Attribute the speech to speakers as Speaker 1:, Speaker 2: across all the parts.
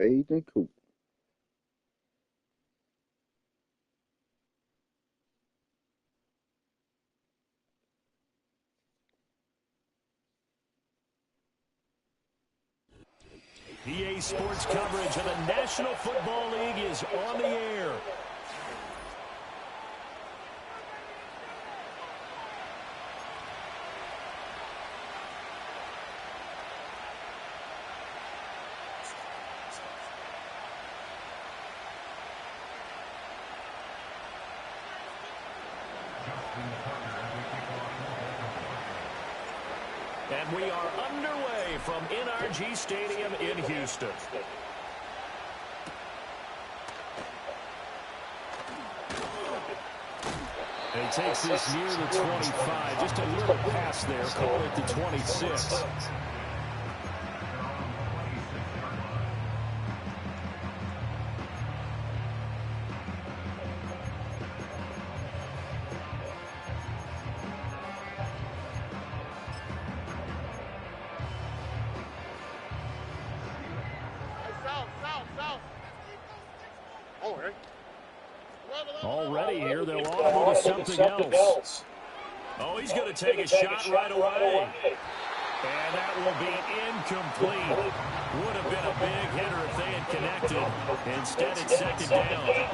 Speaker 1: Page and Coop.
Speaker 2: EA Sports coverage of the National Football League is on the air. And we are underway from NRG Stadium in Houston. He takes this near the 25. Just a little pass there. Call it the 26. Already here, they'll audible to something else. Oh, he's going to take a shot right away. And that will be incomplete. Would have been a big hitter if they had connected. Instead, it's second down.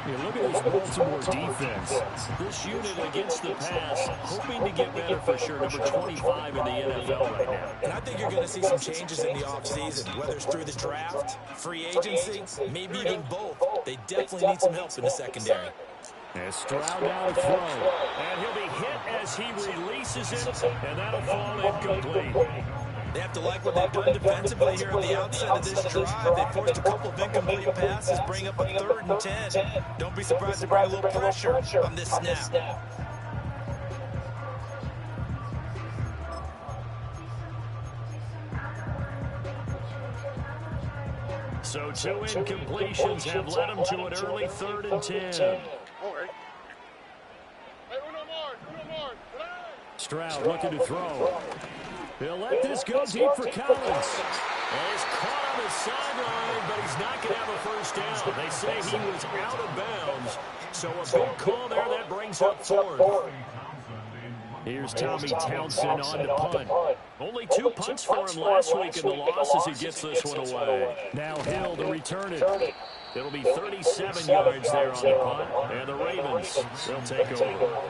Speaker 2: Yeah, look at this Baltimore defense. This unit against the pass, hoping to get better for sure. Number 25 in the NFL right now.
Speaker 3: And I think you're going to see some changes in the offseason, whether it's through the draft, free agency, maybe even both. They definitely need some help in the secondary.
Speaker 2: And Stroud now to throw. And he'll be hit as he releases it, and that'll fall incomplete.
Speaker 3: They have to like what they've done defensively here at the outset of this drive. They forced a couple of incomplete passes, bring up a 3rd and 10. Don't be surprised to bring a little pressure on this snap.
Speaker 2: So 2 incompletions have led them to an early 3rd and 10. Stroud looking to throw. He'll let this go deep for Collins. And he's caught on the sideline, but he's not going to have a first down. They say he was out of bounds. So a big call there that brings up 4th. Here's Tommy Townsend on the punt. Only 2 punts for him last week in the loss as he gets this one away. Now Hill to return it. It'll be 37 yards there on the punt. And the Ravens, they'll take over.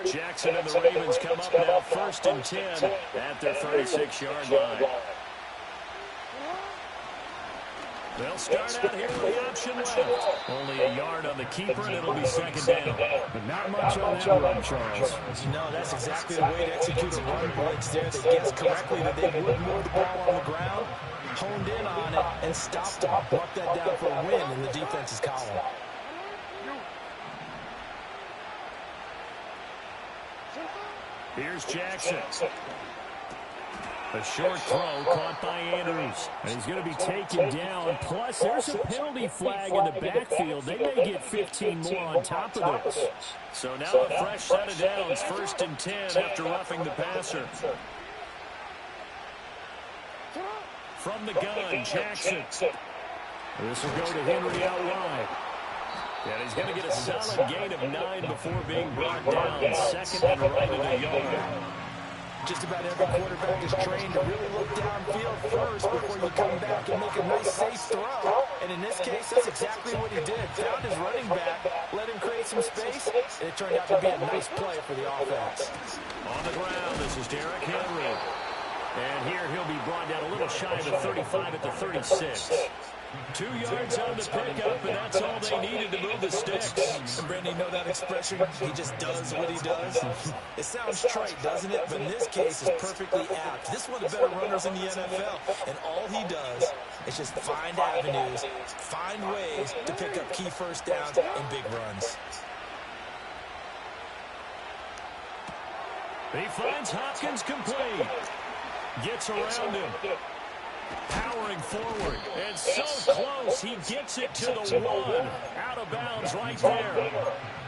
Speaker 2: Jackson and the Ravens come up now 1st and 10 at their 36-yard line. They'll start out here with the option left. Only a yard on the keeper, and it'll be second down. But not much on that run, Charles.
Speaker 3: No, that's exactly the way to execute a run blitz there. They guessed correctly that they would move the ball on the ground, honed in on it, and stopped them. Mark that down for a win in the defense's column.
Speaker 2: Here's Jackson. A short throw caught by Andrews. And he's going to be taken down. Plus, there's a penalty flag in the backfield. They may get 15 more on top of this. So now a fresh set of downs. 1st and 10 after roughing the passer. From the gun, Jackson. This will go to Henry out wide. And he's going to get a solid gain of 9 before being brought down. 2nd and right at a yard.
Speaker 3: Just about every quarterback is trained to really look downfield first before you come back and make a nice, safe throw. And in this case, that's exactly what he did. Found his running back, let him create some space, and it turned out to be a nice play for the offense.
Speaker 2: On the ground, this is Derrick Henry. And here he'll be brought down a little shy of the 35 at the 36. 2 yards on the pickup, and that's all they needed to move the sticks.
Speaker 3: And Brandon, you know that expression? He just does what he does. It sounds trite, doesn't it? But in this case, it's perfectly apt. This is one of the better runners in the NFL, and all he does is just find avenues, find ways to pick up key first downs and big runs.
Speaker 2: He finds Hopkins complete. Gets around him. Powering forward, and so close, he gets it to the 1. Out of bounds right there.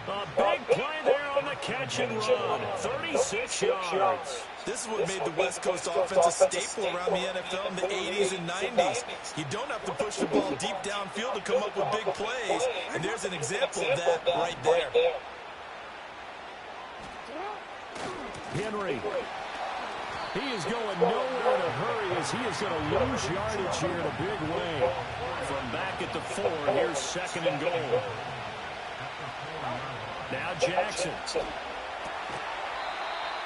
Speaker 2: A big play there on the catch and run, 36 yards.
Speaker 3: This is what made the West Coast offense a staple around the NFL in the 80s and 90s. You don't have to push the ball deep downfield to come up with big plays, and there's an example of that right there.
Speaker 2: Henry. He is going nowhere in a hurry as he is going to lose yardage here in a big way. From back at the 4, here's 2nd and goal. Now Jackson.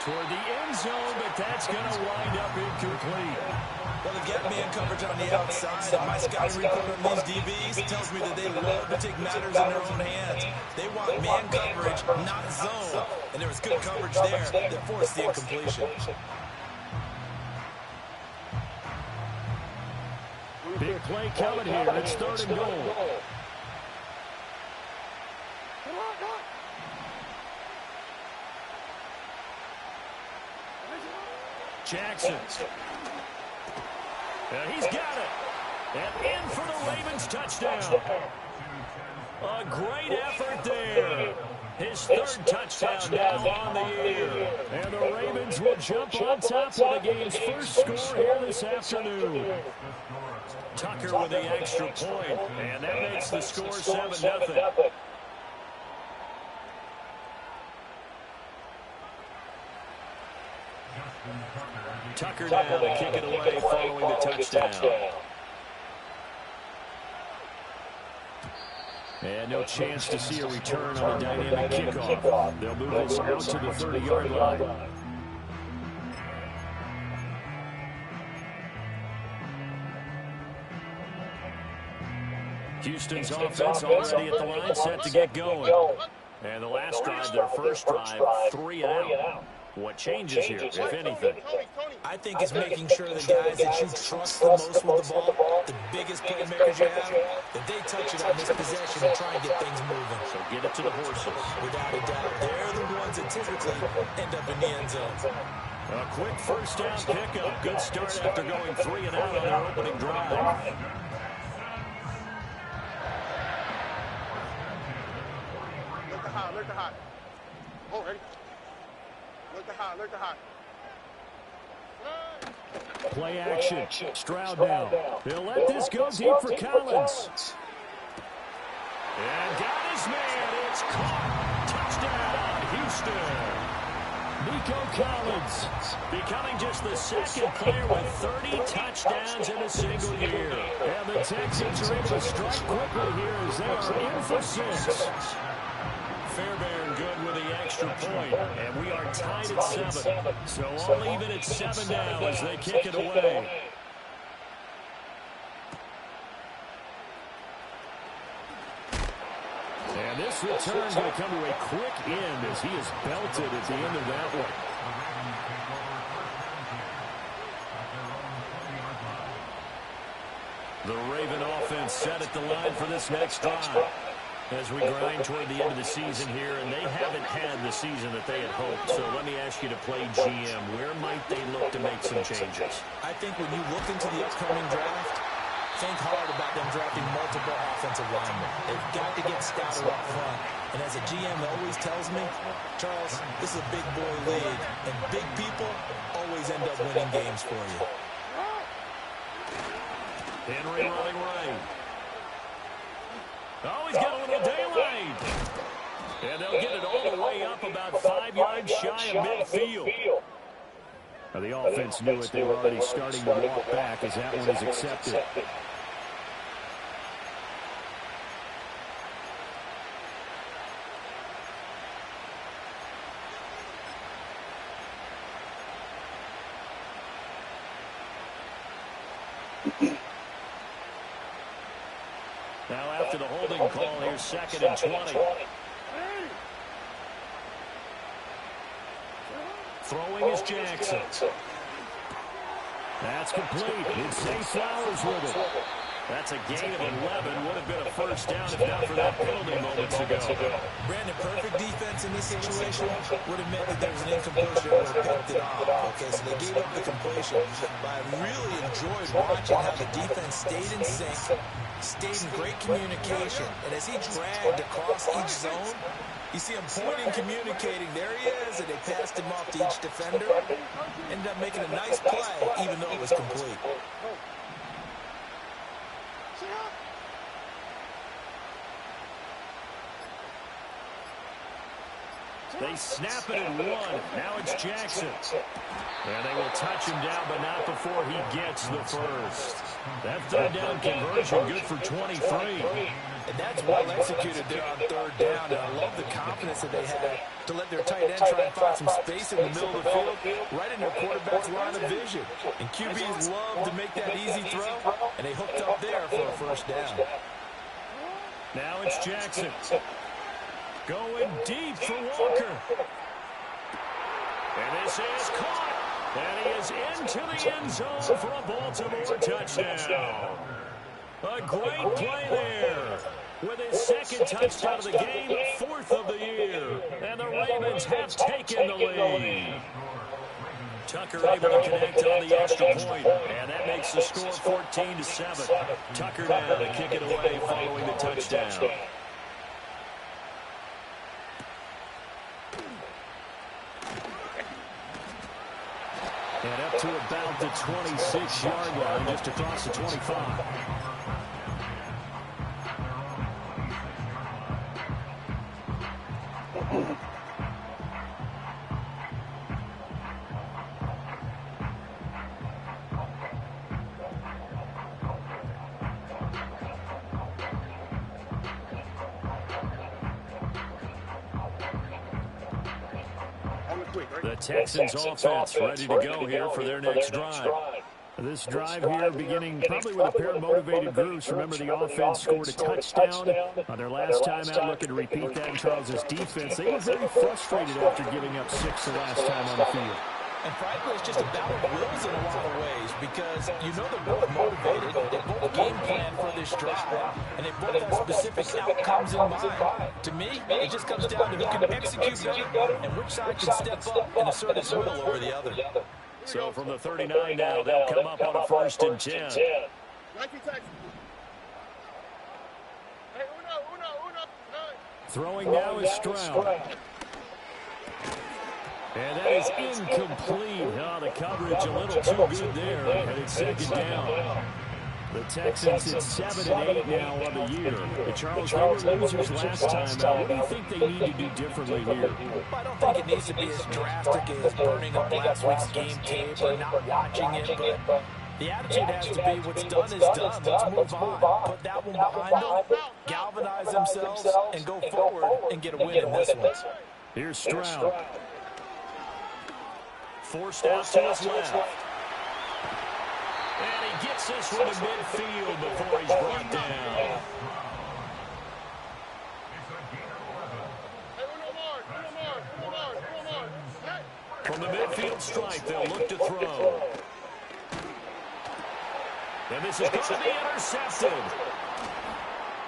Speaker 2: Toward the end zone, but that's going to wind up incomplete.
Speaker 3: Well, they get man coverage on the outside, and my scouting report on these DBs tells me that they love to take matters in their own hands. They want man coverage, not zone. And there was good coverage there that forced the incompletion.
Speaker 2: Big play coming here. It's 3rd and goal. Jackson. And he's got it. And in for the Ravens touchdown. A great effort there. His 3rd touchdown now on the year. And the Ravens will jump on top of the game's first score here this afternoon. Tucker with the extra point. And that makes the score 7-0. Tucker now to kick it away following the touchdown. And no chance to see a return on a dynamic kickoff. They'll move this out to the 30-yard line. Houston's offense already at the line, set to get going. And the last drive, their first drive, 3 and out. What changes here, if anything?
Speaker 3: I think it's making sure the guys that you trust the most with the ball, the biggest playmakers you have, that they touch it on this possession and try and get things moving.
Speaker 2: So get it to the horses.
Speaker 3: Without a doubt, they're the ones that typically end up in the end zone.
Speaker 2: A quick first down pickup. Good start after going 3 and out on their opening drive.
Speaker 1: Look the hot. Oh, ready? Look the hot.
Speaker 2: Play action. Stroud now. He'll let this go deep for Collins. And got his man. It's caught. Touchdown, Houston. Nico Collins becoming just the 2nd player with 30 touchdowns in a single year. And the Texans are able to strike quickly here as they are in for 6. Fairbairn good with the extra point, and we are tied at 7. So all even at 7 now as they kick it away. And this return is going to come to a quick end as he is belted at the end of that one. The Raven offense set at the line for this next drive. As we grind toward the end of the season here, and they haven't had the season that they had hoped. So let me ask you to play GM. Where might they look to make some changes?
Speaker 3: I think when you look into the upcoming draft, think hard about them drafting multiple offensive linemen. They've got to get stouter up front. And as a GM always tells me, Charles, this is a big boy league, and big people always end up winning games for you.
Speaker 2: Henry running right. Oh, he's got a little daylight. And they'll get it all the way up about 5 yards shy of midfield. Now, the offense knew it. They were already starting to walk back as that one is accepted. Now after the holding call, here's 2nd and 20. Throwing is Jackson. That's complete. It's Zay Flowers with it. That's a gain of 11. Would have been a first down if not for that penalty moments ago.
Speaker 3: Brandon, perfect defense in this situation would have meant that there was an incompletion and would have picked it off. Okay, so they gave up the completion. But I really enjoyed watching how the defense stayed in sync, stayed in great communication. And as he dragged across each zone, you see him pointing, communicating. There he is, and they passed him off to each defender. Ended up making a nice play, even though it was complete.
Speaker 2: They snap it at one. Now it's Jackson. And they will touch him down, but not before he gets the first. That third down conversion good for 23.
Speaker 3: And that's well executed there on third down. And I love the confidence that they had to let their tight end try and find some space in the middle of the field, right in their quarterback's line of vision. And QBs love to make that easy throw, and they hooked up there for a first down.
Speaker 2: Now it's Jackson. Going deep for Walker. And this is caught. And he is into the end zone for a Baltimore touchdown. A great play there. With his second touchdown of the game, fourth of the year. And the Ravens have taken the lead. Tucker able to connect on the extra point. And that makes the score 14-7. Tucker now to kick it away following the touchdown. And up to about the 26-yard line, just across the 25. The Texans offense ready to go here for their next drive. This drive here beginning probably with a pair of motivated groups. Remember, the offense scored a touchdown on their last time out. Looking to repeat that in Charles' defense. They were very frustrated after giving up 6 the last time on the field.
Speaker 3: And frankly, it's just a battle of wills in a lot of ways because you know they're both motivated, they both game plan for this drive, and they both have specific outcomes in mind. To me, it just comes down to who can execute better and which side can step up and assert its will over the other.
Speaker 2: So from the 39 now, they'll come up on a 1st and 10. Throwing now is Stroud. And that is incomplete. Oh, the coverage a little too good there. And it's 2nd down. The Texans at 7-8 now on the year. But Charles, they were losers last time out. What do you think they need to do differently here?
Speaker 3: Well, I don't think it needs to be as drastic as burning up last week's game tape or not watching it, but the attitude has to be what's done is done. Let's move on. Put that one behind them, galvanize themselves, and go forward and get a win in this one.
Speaker 2: Here's Stroud. Forced out to his left. And he gets this one to midfield before he's brought down. From the midfield stripe, they'll look to throw. And this is going to be intercepted.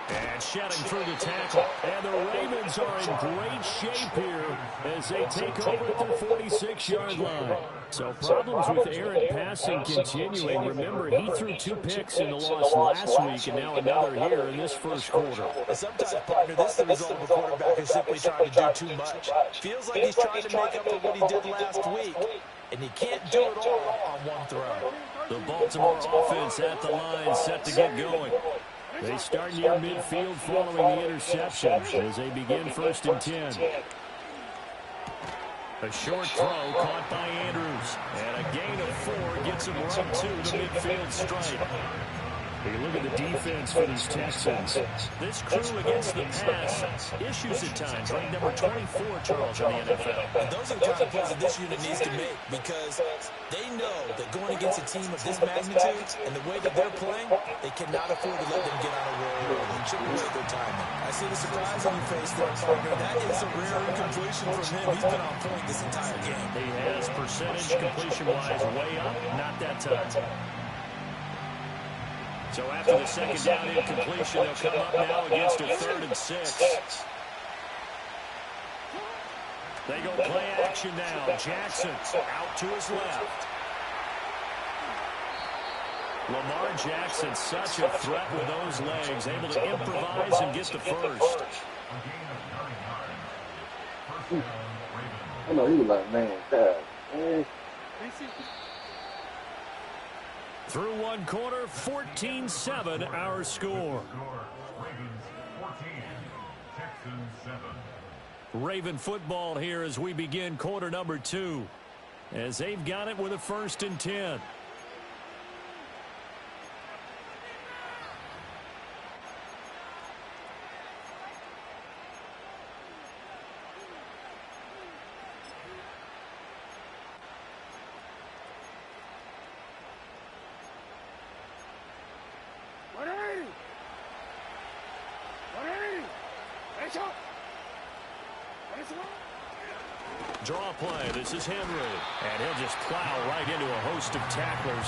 Speaker 2: And shedding through the tackle. And the Ravens are in great shape here as they take over at their 46-yard line. So problems with errant passing continuing. Remember, he threw 2 picks in the loss last week and now another here in this first quarter.
Speaker 3: Sometimes, partner, this is the result of a quarterback who's simply trying to do too much. Feels like he's trying to make up for what he did last week, and he can't do it all on one throw.
Speaker 2: The Baltimore offense at the line set to get going. They start near midfield following the interception as they begin 1st and 10. A short throw caught by Andrews. And a gain of 4 gets him right to the midfield stripe. You look at the defense for these Texans. This crew against the pass, issues at times, ranked number 24, Charles, in the NFL.
Speaker 3: And those are the kind of plays that this unit needs to make because they know that going against a team of this magnitude and the way that they're playing, they cannot afford to let them get on a roll and chip away their timing. I see the surprise on your face there, partner. That is a rare incompletion from him. He's been on point this entire game.
Speaker 2: He has percentage completion-wise way up, not that time. So after the 2nd down incompletion, they'll come up now against a 3rd and 6. They go play action now. Jackson out to his left. Lamar Jackson, such a threat with those legs, able to improvise and get the first.
Speaker 4: I know he was like, man, God.
Speaker 2: Through one quarter, 14-7 our score. Raven football here as we begin quarter number 2. As they've got it with a 1st and 10. Draw play. This is Henry. And he'll just plow right into a host of tacklers.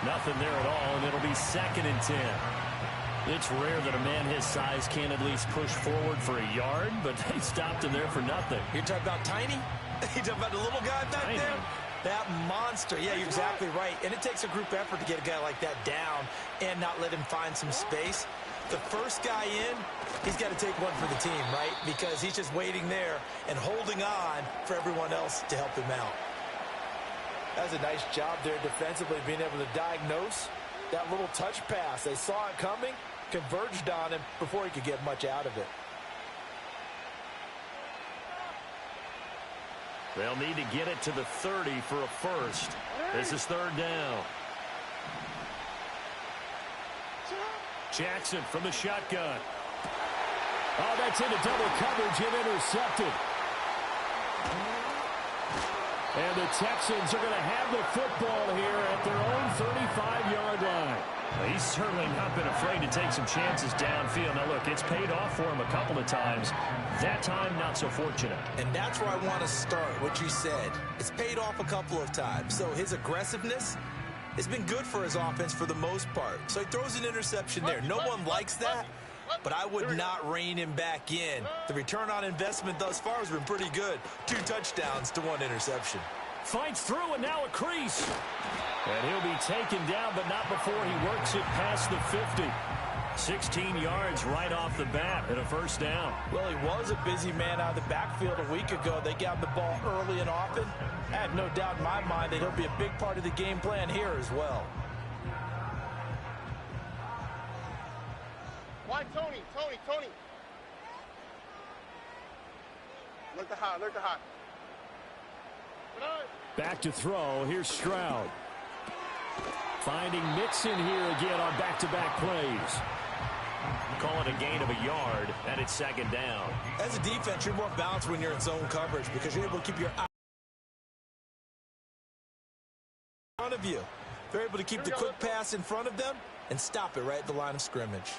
Speaker 2: Nothing there at all, and it'll be 2nd and 10. It's rare that a man his size can at least push forward for a yard, but they stopped him there for nothing.
Speaker 3: You're talking about Tiny? You're talking about the little guy back there? That monster. Yeah, you're exactly right. And it takes a group effort to get a guy like that down and not let him find some space. The first guy in, he's got to take one for the team, right? Because he's just waiting there and holding on for everyone else to help him out. That was a nice job there defensively, being able to diagnose that little touch pass. They saw it coming, converged on him before he could get much out of it.
Speaker 2: They'll need to get it to the 30 for a first. This is 3rd down. Jackson from the shotgun. Oh, that's into double coverage and intercepted. And the Texans are going to have the football here at their own 35-yard line. Well, he's certainly not been afraid to take some chances downfield. Now, look, it's paid off for him a couple of times. That time, not so fortunate.
Speaker 3: And that's where I want to start, what you said. It's paid off a couple of times. So his aggressiveness, it's been good for his offense for the most part. So he throws an interception there. No one likes that, but I would not rein him back in. The return on investment thus far has been pretty good. 2 touchdowns to 1 interception.
Speaker 2: Fights through, and now a crease. And he'll be taken down, but not before he works it past the 50. 16 yards right off the bat and a 1st down.
Speaker 3: Well, he was a busy man out of the backfield a week ago. They got him the ball early and often. I have no doubt in my mind that he'll be a big part of the game plan here as well.
Speaker 1: Why Tony? Look the hot.
Speaker 2: Back to throw. Here's Stroud. Finding Mixon here again on back-to-back plays. Call it a gain of a yard, and it's 2nd down.
Speaker 3: As a defense, you're more balanced when you're in zone coverage because you're able to keep your eye in front of you. They're able to keep the quick pass in front of them and stop it right at the line of scrimmage.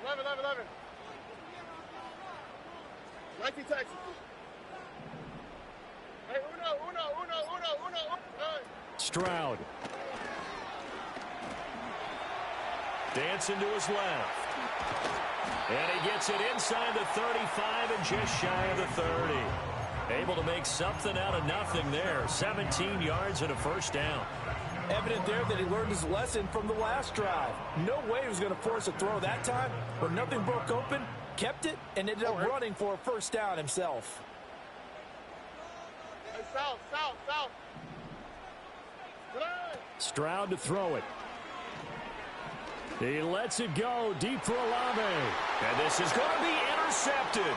Speaker 1: 11. 19 Texas. Hey, uno.
Speaker 2: Stroud. Dancing to his left. And he gets it inside the 35 and just shy of the 30. Able to make something out of nothing there. 17 yards and a 1st down.
Speaker 3: Evident there that he learned his lesson from the last drive. No way he was going to force a throw that time. When nothing broke open, kept it, and ended up running for a 1st down himself.
Speaker 1: Hey, south.
Speaker 2: Stroud to throw it. He lets it go deep for Olave. And this is going to be intercepted.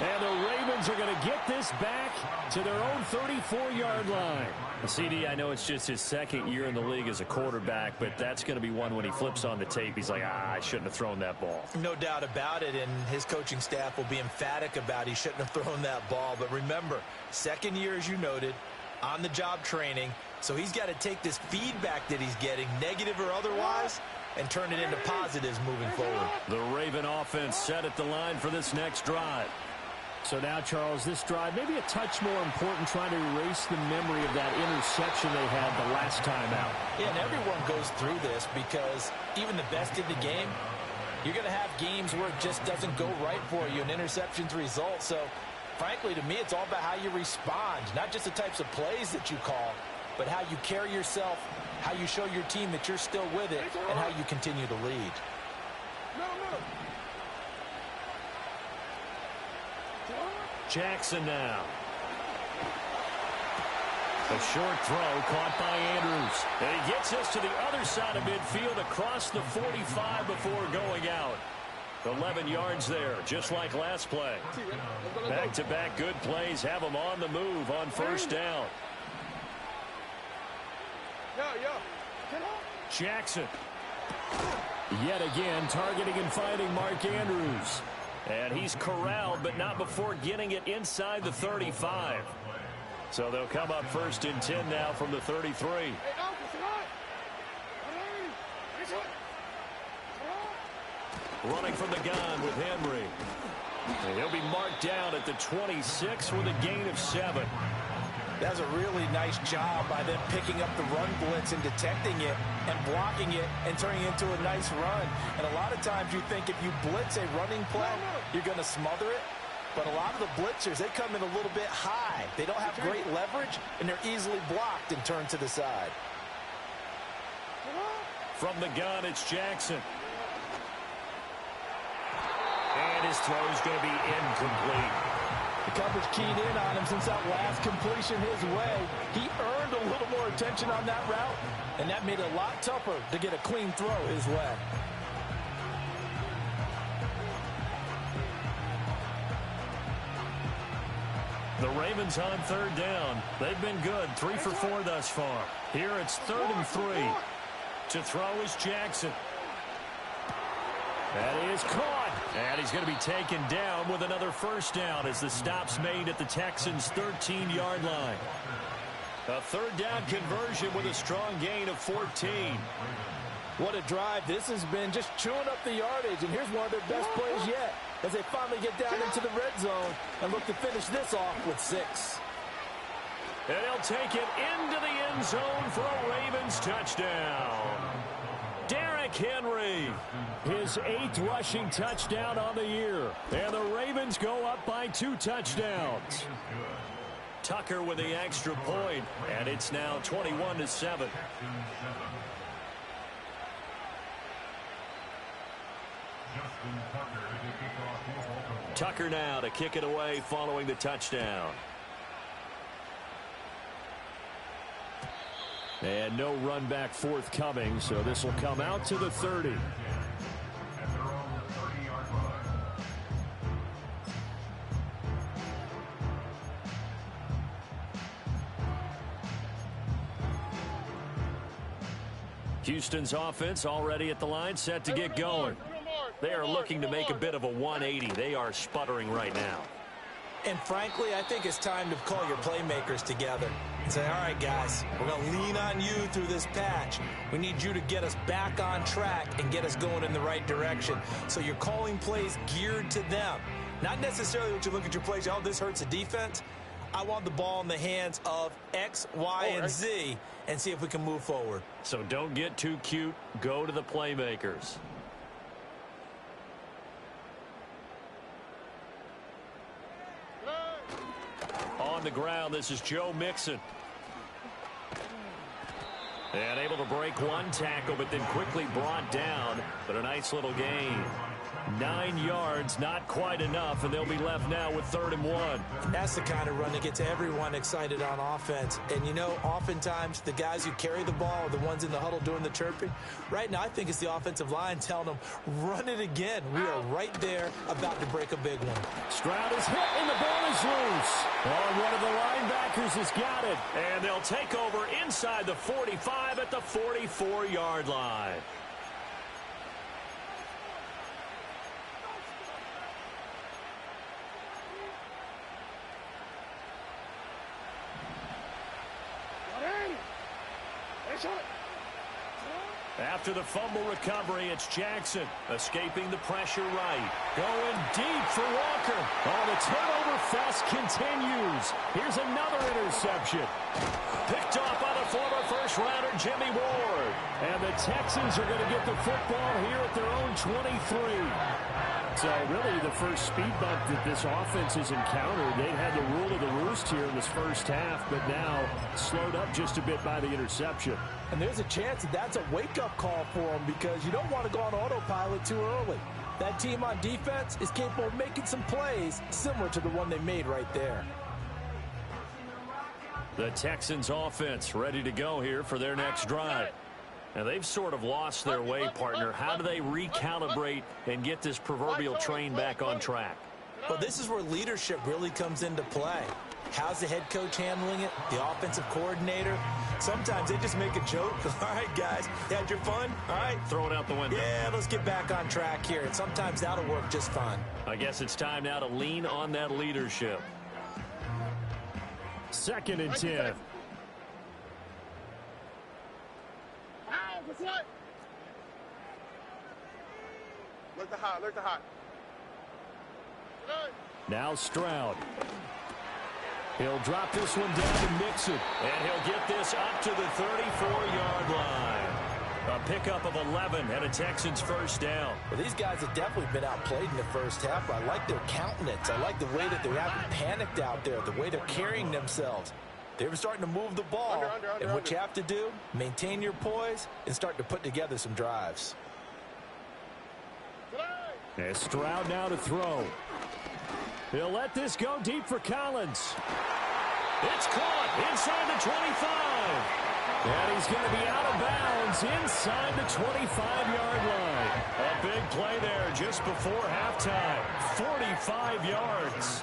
Speaker 2: And the Ravens are going to get this back to their own 34-yard line. CD, I know it's just his 2nd year in the league as a quarterback, but that's going to be one when he flips on the tape. He's like, I shouldn't have thrown that ball.
Speaker 3: No doubt about it, and his coaching staff will be emphatic about he shouldn't have thrown that ball. But remember, 2nd year, as you noted, on-the-job training. So he's got to take this feedback that he's getting, negative or otherwise, and turn it into positives moving forward.
Speaker 2: The Raven offense set at the line for this next drive. So now, Charles, this drive maybe a touch more important, trying to erase the memory of that interception they had the last time out.
Speaker 3: Yeah, and everyone goes through this because even the best in the game, You're going to have games where it just doesn't go right for you, and interceptions result. So, frankly, to me, it's all about how you respond, not just the types of plays that you call, but how you carry yourself, how you show your team that you're still with it, and how you continue to lead.
Speaker 2: Jackson now. A short throw caught by Andrews. And he gets us to the other side of midfield across the 45 before going out. 11 yards there, just like last play. Back-to-back good plays have them on the move on first down. Jackson. Yet again, targeting and finding Mark Andrews. And he's corralled, but not before getting it inside the 35. So they'll come up first and 10 now from the 33. Running from the gun with Henry. And he'll be marked down at the 26 with a gain of 7.
Speaker 3: That's a really nice job by them picking up the run blitz and detecting it and blocking it and turning it into a nice run. And a lot of times you think if you blitz a running play, you're going to smother it. But a lot of the blitzers, they come in a little bit high. They don't have great leverage, and they're easily blocked and turned to the side.
Speaker 2: From the gun, it's Jackson. And his throw is going to be incomplete.
Speaker 3: The coverage keyed in on him since that last completion his way. He earned a little more attention on that route, and that made it a lot tougher to get a clean throw his way.
Speaker 2: The Ravens on third down. They've been good, 3 for 4 thus far. Here it's 3rd and 3. To throw is Jackson. That is caught. And he's going to be taken down with another first down as the stop's made at the Texans' 13-yard line. A third down conversion with a strong gain of 14.
Speaker 3: What a drive this has been, just chewing up the yardage. And here's one of their best plays yet as they finally get down into the red zone and look to finish this off with 6.
Speaker 2: And he'll take it into the end zone for a Ravens touchdown. Derrick Henry, his 8th rushing touchdown on the year. And the Ravens go up by 2 touchdowns. Tucker with the extra point, and it's now 21-7. Tucker now to kick it away following the touchdown. And no run back forthcoming, so this will come out to the 30. Houston's offense already at the line, set to get going. They are looking to make a bit of a 180. They are sputtering right now.
Speaker 3: And frankly, I think it's time to call your playmakers together and say, all right, guys, we're going to lean on you through this patch. We need you to get us back on track and get us going in the right direction. So you're calling plays geared to them. Not necessarily what you look at your plays, oh, this hurts the defense. I want the ball in the hands of X, Y, and Z and see if we can move forward.
Speaker 2: So don't get too cute. Go to the playmakers. On the ground, this is Joe Mixon. And able to break one tackle, but then quickly brought down. But a nice little gain. 9 yards, not quite enough, and they'll be left now with 3rd and 1.
Speaker 3: That's the kind of run that gets everyone excited on offense. And, you know, oftentimes the guys who carry the ball are the ones in the huddle doing the chirping. Right now, I think it's the offensive line telling them, run it again. We are right there about to break a big one.
Speaker 2: Stroud is hit, and the ball is loose. Oh, one of the linebackers has got it. And they'll take over inside the 45 at the 44-yard line. After the fumble recovery, it's Jackson escaping the pressure right. Going deep for Walker. Oh, the turnover fest continues. Here's another interception. Picked off by the former first-rounder Jimmy Ward. And the Texans are going to get the football here at their own 23. So really the first speed bump that this offense has encountered. They had the rule of the roost here in this first half, but now slowed up just a bit by the interception.
Speaker 3: And there's a chance that that's a wake-up call for them because you don't want to go on autopilot too early. That team on defense is capable of making some plays similar to the one they made right there.
Speaker 2: The Texans offense ready to go here for their next drive. Now, they've sort of lost their way, partner. How do they recalibrate and get this proverbial train back on track?
Speaker 3: Well, this is where leadership really comes into play. How's the head coach handling it? The offensive coordinator? Sometimes they just make a joke. All right, guys, had your fun? All right.
Speaker 2: Throw it out the window.
Speaker 3: Yeah, let's get back on track here. And sometimes that'll work just fine.
Speaker 2: I guess it's time now to lean on that leadership.
Speaker 1: 2nd and 10. Look the hot.
Speaker 2: Now Stroud. He'll drop this one down to Mixon. And he'll get this up to the 34-yard line. A pickup of 11 and a Texans first down.
Speaker 3: Well, these guys have definitely been outplayed in the first half. I like their countenance. I like the way that they haven't panicked out there, the way they're carrying themselves. They were starting to move the ball. And what you have to do, maintain your poise and start to put together some drives.
Speaker 2: And Stroud now to throw. He'll let this go deep for Collins. It's caught inside the 25. And he's going to be out of bounds inside the 25-yard line. A big play there just before halftime. 45 yards.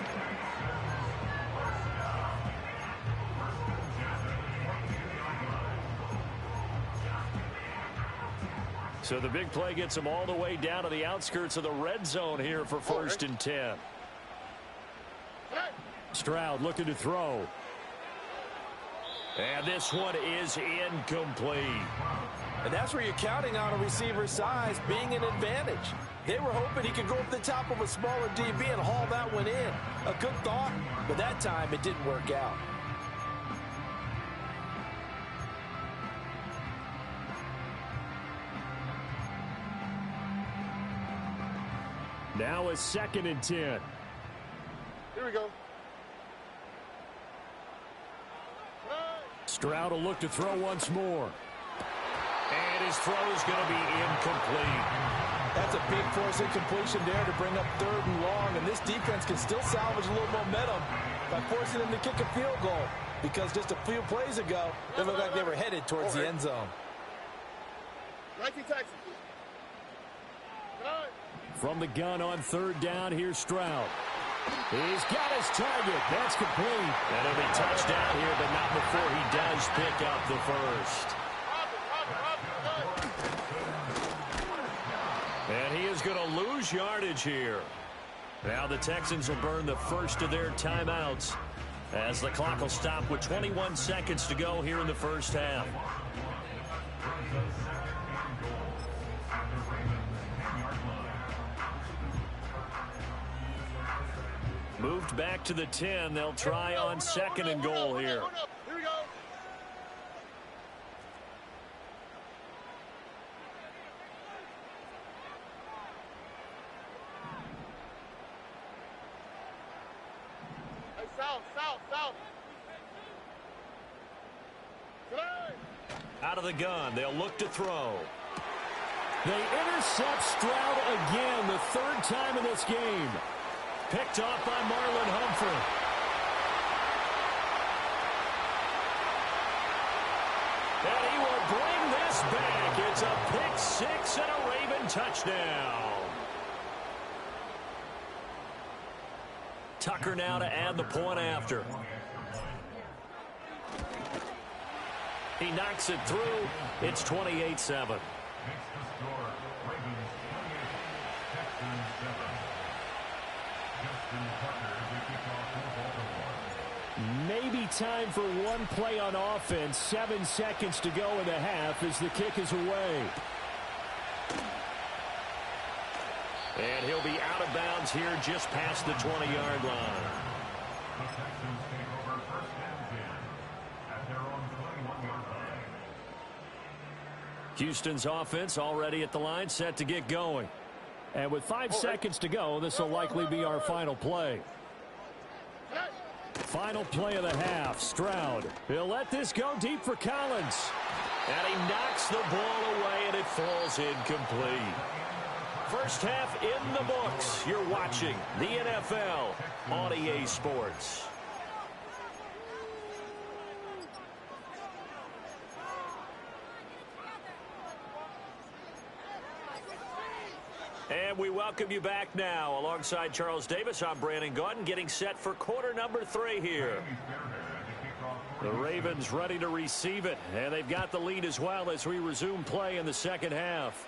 Speaker 2: So the big play gets him all the way down to the outskirts of the red zone here for 1st and 10. Stroud looking to throw. And this one is incomplete.
Speaker 3: And that's where you're counting on a receiver's size being an advantage. They were hoping he could go up the top of a smaller DB and haul that one in. A good thought, but that time it didn't work out.
Speaker 2: Now a 2nd and 10.
Speaker 1: Here we go.
Speaker 2: Stroud will look to throw once more. And his throw is going to be incomplete.
Speaker 3: That's a big force incompletion there to bring up 3rd and long. And this defense can still salvage a little momentum by forcing them to kick a field goal. Because just a few plays ago, they looked like they were headed towards the end zone.
Speaker 2: From the gun on 3rd down, here's Stroud. He's got his target. That's complete. And he'll be touchdown here, but not before he does pick up the first. And he is going to lose yardage here. Now the Texans will burn the first of their timeouts as the clock will stop with 21 seconds to go here in the first half. Moved back to the 10. They'll try on 2nd and goal here.
Speaker 1: Here we go. Hey, south.
Speaker 2: Out of the gun. They'll look to throw. They intercept Stroud again, the 3rd time in this game. Picked off by Marlon Humphrey. And he will bring this back. It's a pick 6 and a Raven touchdown. Tucker now to add the point after. He knocks it through. It's 28-7. Maybe time for one play on offense. 7 seconds to go in the half as the kick is away. And he'll be out of bounds here just past the 20-yard line. Houston's offense already at the line, set to get going. And with 5 seconds to go, this will likely be our final play. Final play of the half. Stroud. He'll let this go deep for Collins. And he knocks the ball away, and it falls incomplete. First half in the books. You're watching the NFL on EA Sports. And we welcome you back now. Alongside Charles Davis, I'm Brandon Gaudin, getting set for quarter number 3 here. The Ravens ready to receive it, and they've got the lead as well as we resume play in the second half.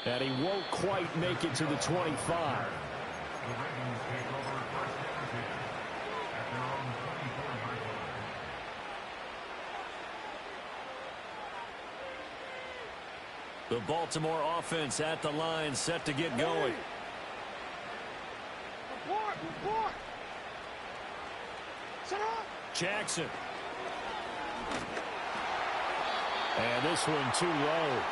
Speaker 2: And he won't quite make it to the 25. The Baltimore offense at the line, set to get going.
Speaker 1: Report. Shut up.
Speaker 2: Jackson. And this one too low.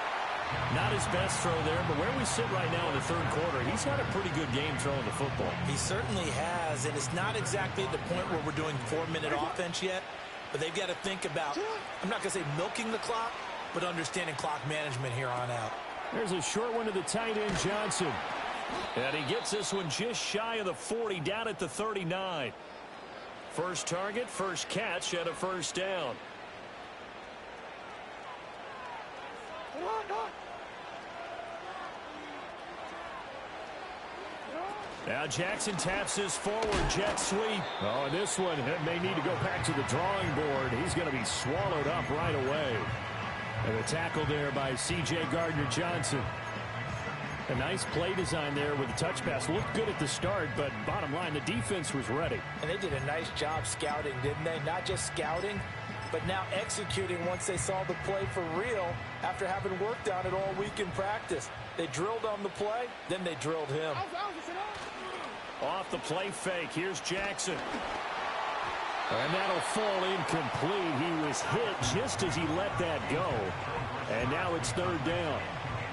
Speaker 2: Not his best throw there, but where we sit right now in the third quarter, he's had a pretty good game throwing the football.
Speaker 3: He certainly has, and it's not exactly the point where we're doing 4-minute offense yet, but they've got to think about, I'm not going to say milking the clock, but understanding clock management here on out.
Speaker 2: There's a short one to the tight end, Johnson. And he gets this one just shy of the 40, down at the 39. First target, first catch, and a first down. Now Jackson taps this forward jet sweep. Oh, and this one may need to go back to the drawing board. He's going to be swallowed up right away. And a tackle there by C.J. Gardner-Johnson. A nice play design there with the touch pass. Looked good at the start, but bottom line, the defense was ready.
Speaker 3: And they did a nice job scouting, didn't they? Not just scouting, but now executing once they saw the play for real after having worked on it all week in practice. They drilled on the play, then they drilled him.
Speaker 2: Off the play fake, here's Jackson. And that'll fall incomplete. He was hit just as he let that go. And now it's third down.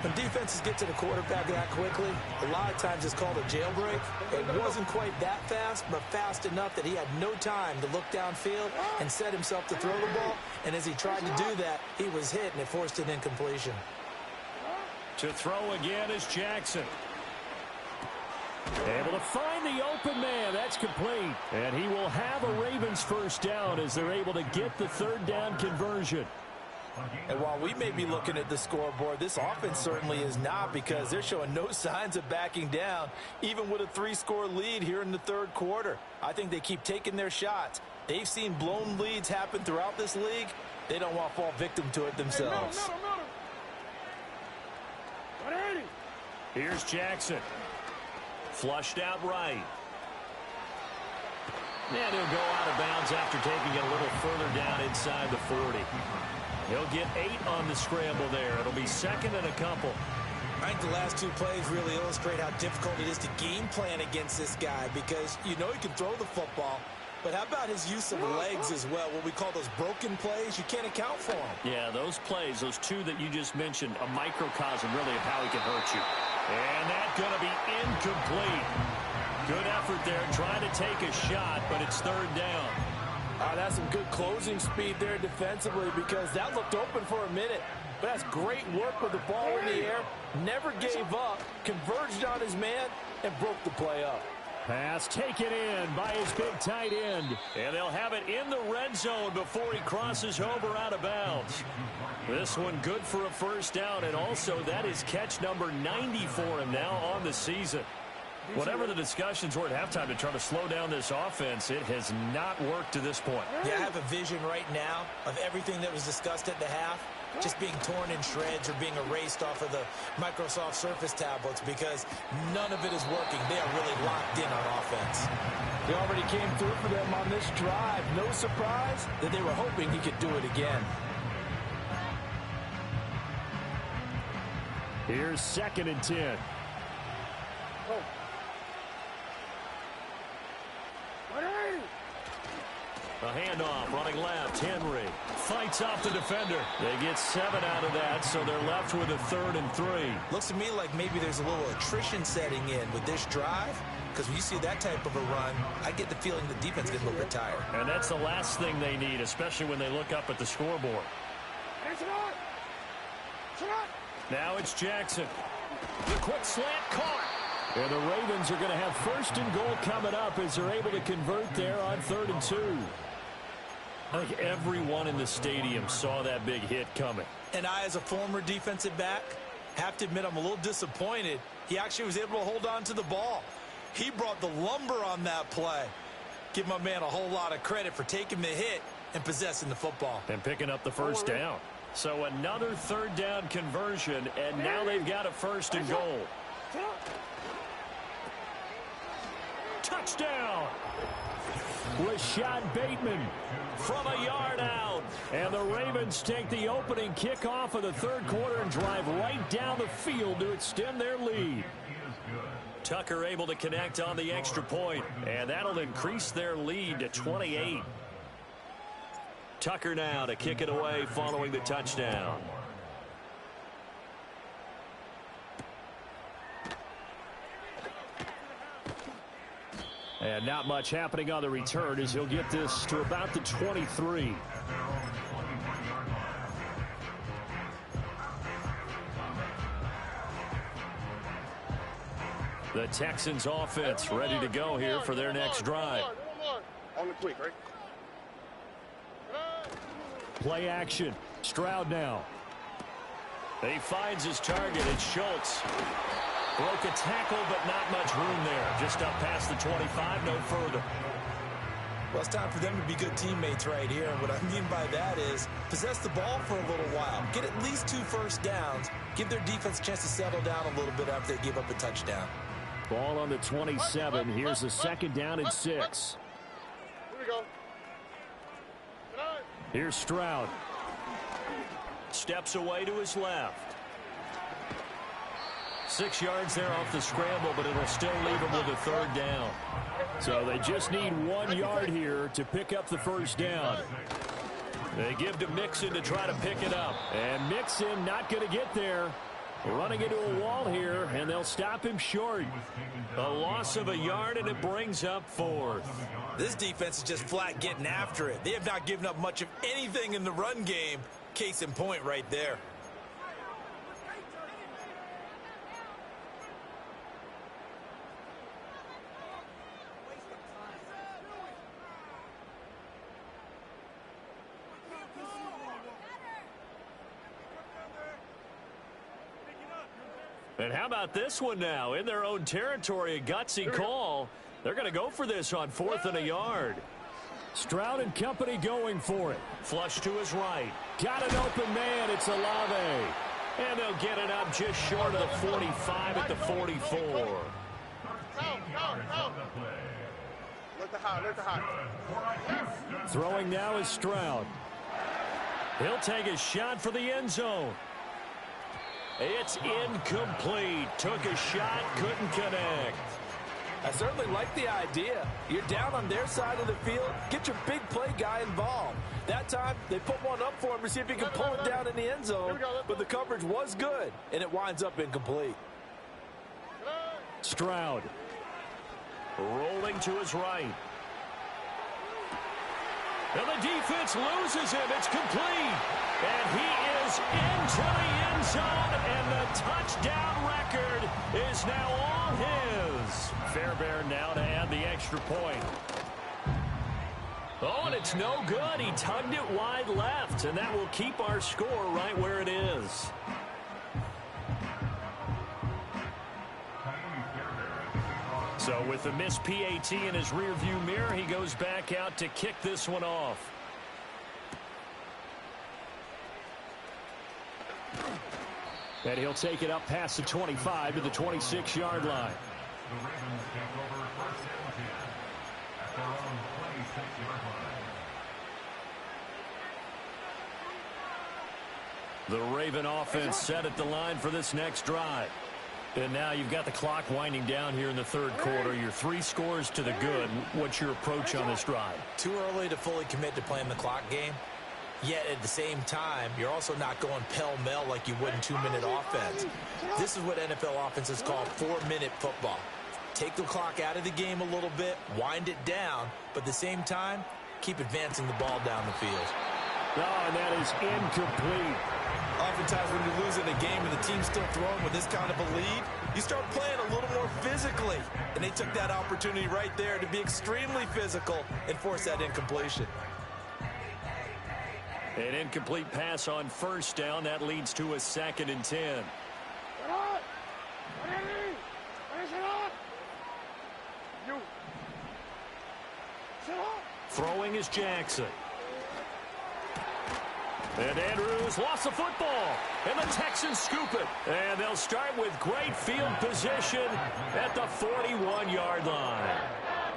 Speaker 3: When defenses get to the quarterback that quickly, a lot of times it's called a jailbreak. It wasn't quite that fast, but fast enough that he had no time to look downfield and set himself to throw the ball. And as he tried to do that, he was hit, and it forced an incompletion.
Speaker 2: To throw again is Jackson. Able to find the open man. That's complete. And he will have a Ravens first down as they're able to get the third down conversion.
Speaker 3: And while we may be looking at the scoreboard, this offense certainly is not, because they're showing no signs of backing down, even with a 3-score lead here in the third quarter. I think they keep taking their shots. They've seen blown leads happen throughout this league. They don't want to fall victim to it themselves.
Speaker 2: Here's Jackson. Flushed out right. And he'll go out of bounds after taking it a little further down inside the 40. He'll get 8 on the scramble there. It'll be second and a couple.
Speaker 3: I think the last 2 plays really illustrate how difficult it is to game plan against this guy, because you know he can throw the football, but how about his use of legs as well? What we call those broken plays, you can't account for them.
Speaker 2: Yeah, those plays, those 2 that you just mentioned, a microcosm really of how he can hurt you. And that's going to be incomplete. Good effort there, trying to take a shot, but it's third down.
Speaker 3: That's some good closing speed there defensively, because that looked open for a minute. But that's great work with the ball in the air. Never gave up, converged on his man, and broke the play up.
Speaker 2: Pass taken in by his big tight end. And they'll have it in the red zone before he crosses over out of bounds. This one good for a first down, and also that is catch number 90 for him now on the season. Whatever the discussions were at halftime to try to slow down this offense, it has not worked to this point.
Speaker 3: Yeah, I have a vision right now of everything that was discussed at the half. just being torn in shreds or being erased off of the Microsoft Surface tablets because none of it is working. They are really locked in on offense.
Speaker 4: He already came through for them on this drive. No surprise that they were hoping he could do it again.
Speaker 2: Here's 2nd and 10. A handoff, running left, Henry fights off the defender. They get 7 out of that, so they're left with a 3rd and 3.
Speaker 3: Looks to me like maybe there's a little attrition setting in with this drive, because when you see that type of a run, I get the feeling the defense gets a little bit tired.
Speaker 2: And that's the last thing they need, especially when they look up at the scoreboard. Now it's Jackson. The quick slant caught. And the Ravens are going to have 1st and goal coming up as they're able to convert there on 3rd and 2. I think everyone in the stadium saw that big hit coming.
Speaker 3: And I, as a former defensive back, have to admit I'm a little disappointed. He actually was able to hold on to the ball. He brought the lumber on that play. Give my man a whole lot of credit for taking the hit and possessing the football.
Speaker 2: And picking up the 1st down. So another 3rd down conversion, and now they've got a 1st and goal. Touchdown! Rashad Bateman from a yard out. And the Ravens take the opening kickoff of the 3rd quarter and drive right down the field to extend their lead. Tucker able to connect on the extra point, and that'll increase their lead to 28. Tucker now to kick it away following the touchdown. And not much happening on the return as he'll get this to about the 23. The Texans offense ready to go here for their next drive.
Speaker 1: On the quick, right?
Speaker 2: Play action. Stroud now. He finds his target. It's Schultz. Broke a tackle, but not much room there. Just up past the 25, no further.
Speaker 3: Well, it's time for them to be good teammates right here. And what I mean by that is possess the ball for a little while. Get at least 2 first downs. Give their defense a chance to settle down a little bit after they give up a touchdown.
Speaker 2: Ball on the 27. Here's a 2nd down and 6.
Speaker 1: Here we go.
Speaker 2: Here's Stroud. Steps away to his left. 6 yards there off the scramble, but it'll still leave him with a 3rd down. So they just need 1 yard here to pick up the 1st down. They give to Mixon to try to pick it up. And Mixon not going to get there. Running into a wall here, and they'll stop him short. A loss of a yard, and it brings up 4th.
Speaker 3: This defense is just flat getting after it. They have not given up much of anything in the run game. Case in point right there.
Speaker 2: And how about this one now? In their own territory, a gutsy call. They're going to go for this on 4th and a yard. Stroud and company going for it. Flush to his right. Got an open man. It's Olave. And they'll get it up just short of the 45 at the 44.
Speaker 1: Let the hot.
Speaker 2: Throwing now is Stroud. He'll take a shot for the end zone. It's incomplete. Took a shot, couldn't connect.
Speaker 4: I certainly like the idea. You're down on their side of the field. Get your big play guy involved. That time, they put one up for him to see if he can pull it down in the end zone. But the coverage was good, and it winds up incomplete.
Speaker 2: Stroud. Rolling to his right. And the defense loses him. It's complete. And he is into the end zone, and the touchdown record is now all his. Fairbairn now to add the extra point. Oh, and it's no good. He tugged it wide left, and that will keep our score right where it is. So with the missed PAT in his rearview mirror, he goes back out to kick this one off. And he'll take it up past the 25 to the 26-yard line.
Speaker 1: The Ravens take over first and 10 at their own 26-yard line.
Speaker 2: The Raven offense set at the line for this next drive. And now you've got the clock winding down here in the third quarter. You're 3 scores to the good. What's your approach on this drive?
Speaker 3: Too early to fully commit to playing the clock game. Yet at the same time, you're also not going pell-mell like you would in 2-minute offense. This is what NFL offenses call 4-minute football. Take the clock out of the game a little bit, wind it down, but at the same time, keep advancing the ball down the field.
Speaker 2: Oh, and that is incomplete.
Speaker 3: Oftentimes when you lose in a game and the team's still throwing with this kind of a lead, you start playing a little more physically. And they took that opportunity right there to be extremely physical and force that incompletion.
Speaker 2: An incomplete pass on first down. That leads to a 2nd and 10. Throwing is Jackson. And Andrews lost the football. And the Texans scoop it. And they'll start with great field position at the 41-yard line.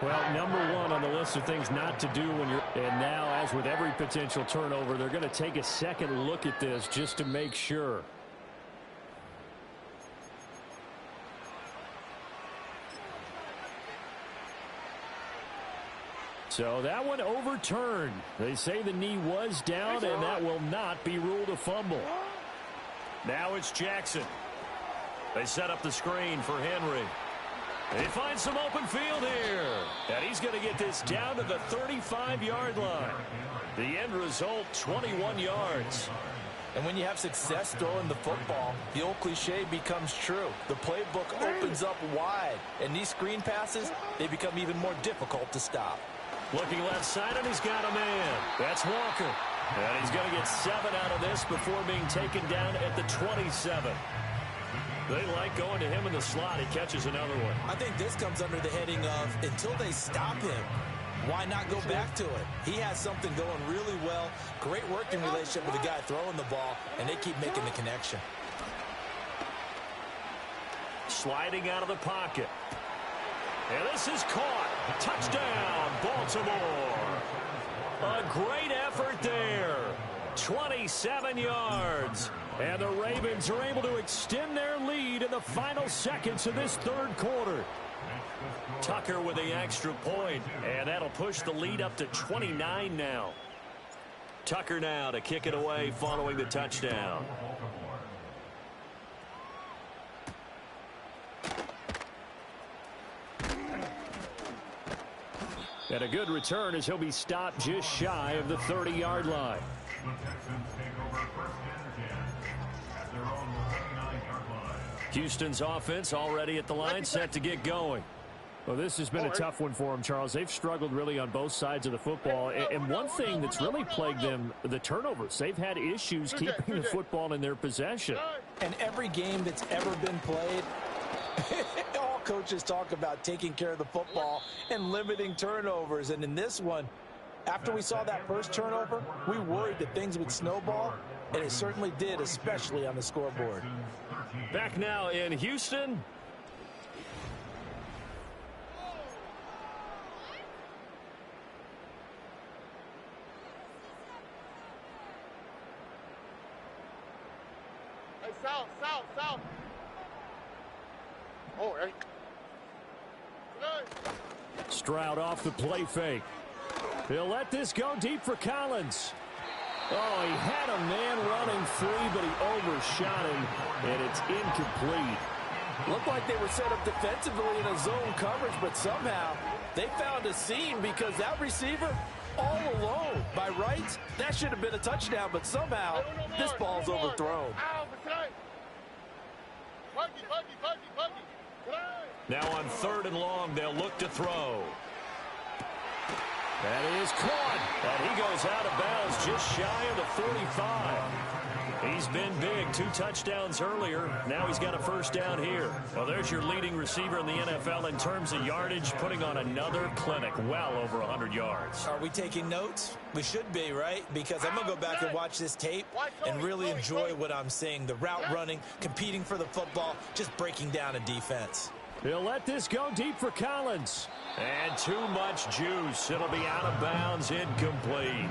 Speaker 2: Well, number one on the list of things not to do when you're... And now, as with every potential turnover, they're going to take a second look at this just to make sure. So that one overturned. They say the knee was down, and that will not be ruled a fumble. Now it's Jackson. They set up the screen for Henry. They find some open field here. And he's going to get this down to the 35-yard line. The end result, 21 yards.
Speaker 4: And when you have success throwing the football, the old cliche becomes true. The playbook opens up wide. And these screen passes, they become even more difficult to stop.
Speaker 2: Looking left side, and he's got a man. That's Walker. And he's going to get 7 out of this before being taken down at the 27. They like going to him in the slot. He catches another one.
Speaker 3: I think this comes under the heading of until they stop him, why not go back to it? He has something going really well. Great working relationship with the guy throwing the ball, and they keep making the connection.
Speaker 2: Sliding out of the pocket. And this is caught. Touchdown, Baltimore. A great effort there. 27 yards. And the Ravens are able to extend their lead in the final seconds of this third quarter. Tucker with the extra point, and that'll push the lead up to 29 now. Tucker now to kick it away following the touchdown. And a good return as he'll be stopped just shy of the 30-yard line.
Speaker 1: The Texans take over first and 10 at their own 29-yard line.
Speaker 2: Houston's offense already at the line, set to get going. Well, this has been a tough one for them, Charles. They've struggled really on both sides of the football. And one thing that's really plagued them, the turnovers. They've had issues keeping the football in their possession.
Speaker 4: And every game that's ever been played, all coaches talk about taking care of the football and limiting turnovers. And in this one, after we saw that first turnover, we worried that things would snowball, and it certainly did, especially on the scoreboard.
Speaker 2: Back now in Houston.
Speaker 1: Hey, south. Oh, hey.
Speaker 2: Stroud off the play fake. He'll let this go deep for Collins. Oh, he had a man running free, but he overshot him, and it's incomplete.
Speaker 4: Looked like they were set up defensively in a zone coverage, but somehow they found a seam because that receiver all alone. By rights, that should have been a touchdown, but somehow this ball's overthrown.
Speaker 2: Now on 3rd and long, they'll look to throw. That is caught, and he goes out of bounds just shy of the 45. He's been big. 2 touchdowns earlier. Now he's got a first down here. Well, there's your leading receiver in the NFL in terms of yardage, putting on another clinic, well over 100 yards.
Speaker 3: Are we taking notes? We should be, right? Because I'm going to go back and watch this tape and really enjoy what I'm seeing. The route running, competing for the football, just breaking down a defense.
Speaker 2: He'll let this go deep for Collins. And too much juice. It'll be out of bounds, incomplete.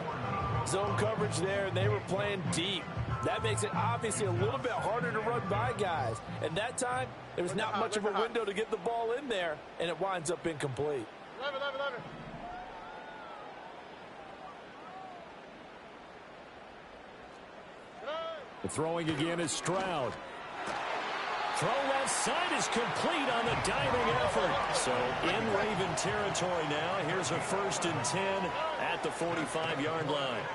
Speaker 4: Zone coverage there, and they were playing deep. That makes it obviously a little bit harder to run by guys. And that time, there was not much of a window to get the ball in there, and it winds up incomplete.
Speaker 2: The throwing again is Stroud. Throw left side is complete on the diving effort. So in Raven territory now. Here's a 1st and 10 at the 45-yard line.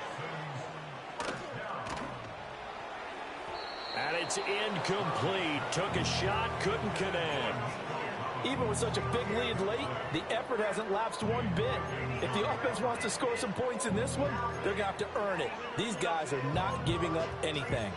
Speaker 2: And it's incomplete. Took a shot, couldn't connect.
Speaker 4: Even with such a big lead late, the effort hasn't lapsed one bit. If the offense wants to score some points in this one, they're going to have to earn it. These guys are not giving up anything.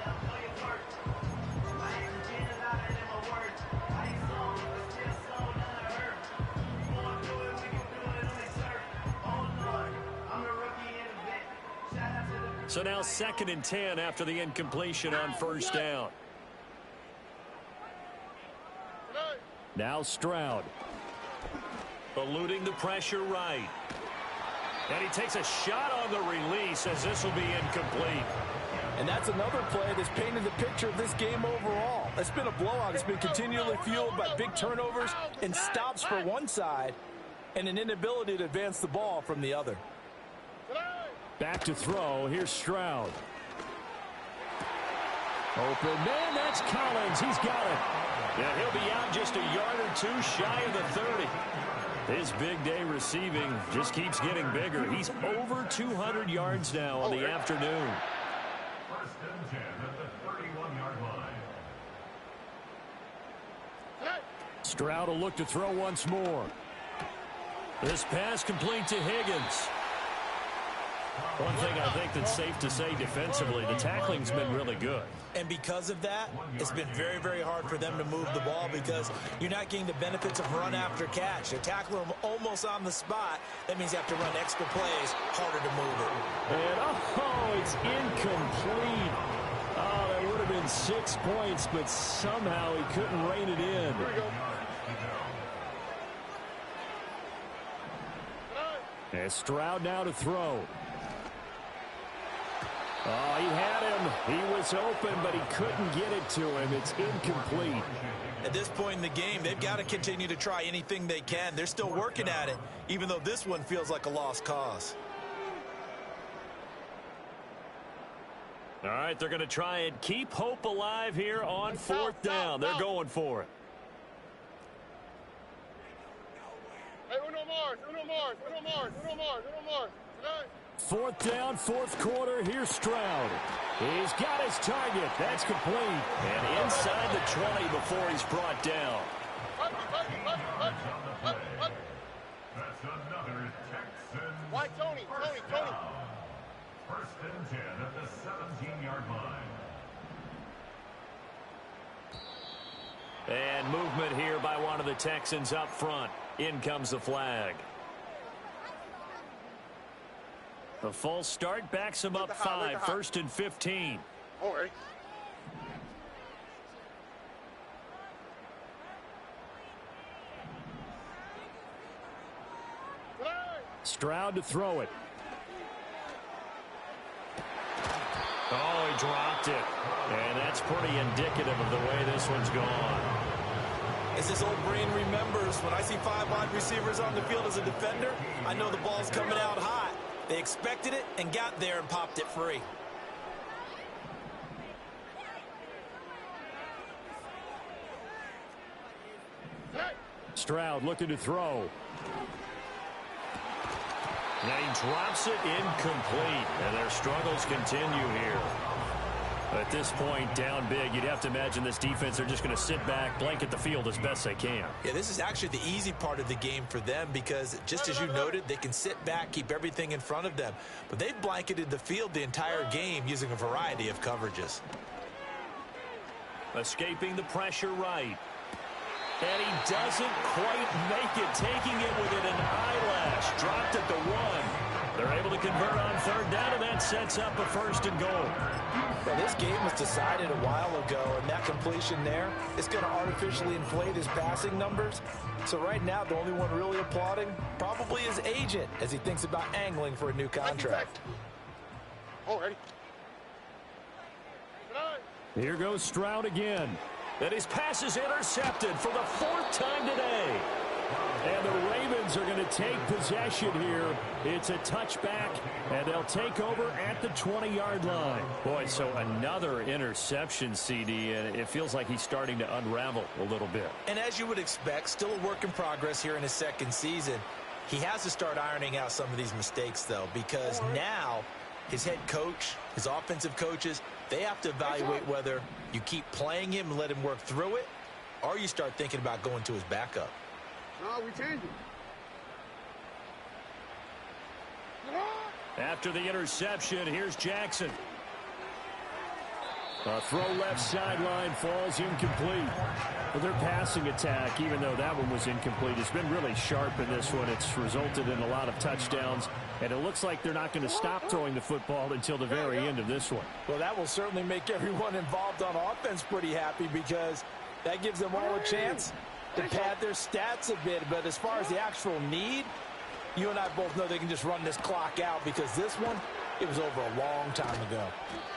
Speaker 2: So now 2nd and 10 after the incompletion on first down. Now Stroud. Eluding the pressure right. And he takes a shot on the release as this will be incomplete.
Speaker 4: And that's another play that's painted the picture of this game overall. It's been a blowout. It's been continually fueled by big turnovers and stops for one side and an inability to advance the ball from the other.
Speaker 2: Back to throw. Here's Stroud. Open man, that's Collins. He's got it. Yeah, he'll be out just a yard or 2 shy of the 30. His big day receiving just keeps getting bigger. He's over 200 yards now on the afternoon.
Speaker 1: 1st and 10 at the 31-yard line.
Speaker 2: Stroud will look to throw once more. This pass complete to Higgins. One thing I think that's safe to say defensively, the tackling's been really good.
Speaker 3: And because of that, it's been very, very hard for them to move the ball because you're not getting the benefits of run after catch. They tackle them almost on the spot. That means you have to run extra plays, harder to move it.
Speaker 2: And, oh, it's incomplete. Oh, that would have been 6 points, but somehow he couldn't rein it in. And Stroud now to throw. Oh, he had him. He was open, but he couldn't get it to him. It's incomplete.
Speaker 3: At this point in the game, they've got to continue to try anything they can. They're still working at it, even though this one feels like a lost cause.
Speaker 2: All right, they're going to try and keep hope alive here on 4th down. They're going for it.
Speaker 5: Hey, uno more.
Speaker 2: 4th down, 4th quarter. Here's Stroud. He's got his target. That's complete. And inside the 20 before he's brought down.
Speaker 1: That's another Texan.
Speaker 5: Why, Tony?
Speaker 1: 1st and 10 at the 17-yard line.
Speaker 2: And movement here by one of the Texans up front. In comes the flag. The false start backs him up 5. 1st and 15.
Speaker 5: All right.
Speaker 2: Stroud to throw it. Oh, he dropped it. And that's pretty indicative of the way this one's gone.
Speaker 3: As this old brain remembers, when I see 5 wide receivers on the field as a defender, I know the ball's coming out hot. They expected it and got there and popped it free.
Speaker 2: Stroud looking to throw. And he drops it incomplete. And their struggles continue here. At this point, down big, you'd have to imagine this defense are just going to sit back, blanket the field as best they can.
Speaker 3: Yeah, this is actually the easy part of the game for them because, just as you noted, they can sit back, keep everything in front of them. But they've blanketed the field the entire game using a variety of coverages.
Speaker 2: Escaping the pressure right. And he doesn't quite make it, taking it within an eyelash. Dropped at the 1. They're able to convert on 3rd down, and that sets up a 1st and goal.
Speaker 4: Well, this game was decided a while ago, and that completion there is going to artificially inflate his passing numbers. So right now, the only one really applauding probably his agent as he thinks about angling for a new contract.
Speaker 5: Already.
Speaker 2: Here goes Stroud again. And his pass is intercepted for the 4th time today. And the Ravens are going to take possession here. It's a touchback, and they'll take over at the 20-yard line. Boy, so another interception, CD, and it feels like he's starting to unravel a little bit.
Speaker 3: And as you would expect, still a work in progress here in his 2nd season. He has to start ironing out some of these mistakes, though, because now his head coach, his offensive coaches, they have to evaluate whether you keep playing him and let him work through it, or you start thinking about going to his backup.
Speaker 5: No, we change it.
Speaker 2: After the interception, here's Jackson. A throw left sideline falls incomplete. But their passing attack, even though that one was incomplete, has been really sharp in this one. It's resulted in a lot of touchdowns, and it looks like they're not going to stop throwing the football until the very end of this one.
Speaker 4: Well, that will certainly make everyone involved on offense pretty happy because that gives them all a chance to pad their stats a bit. But as far as the actual need, you and I both know they can just run this clock out because this one, it was over a long time ago.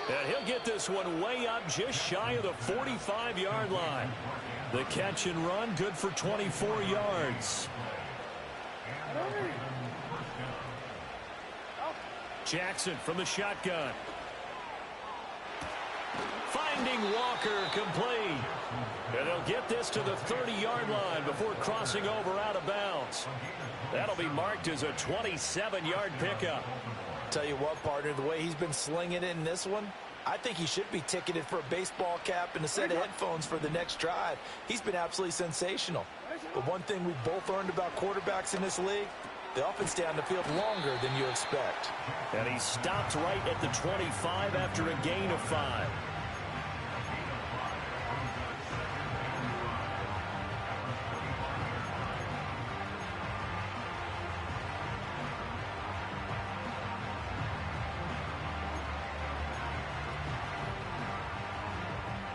Speaker 2: And he'll get this one way up just shy of the 45-yard line. The catch and run, good for 24 yards. Jackson from the shotgun. Finding Walker, complete. And they'll get this to the 30-yard line before crossing over out of bounds. That'll be marked as a 27-yard pickup.
Speaker 4: Tell you what, partner, the way he's been slinging it in this one, I think he should be ticketed for a baseball cap and a set of headphones for the next drive. He's been absolutely sensational. But one thing we both learned about quarterbacks in this league, they often stay on the field longer than you expect.
Speaker 2: And he stopped right at the 25 after a gain of 5.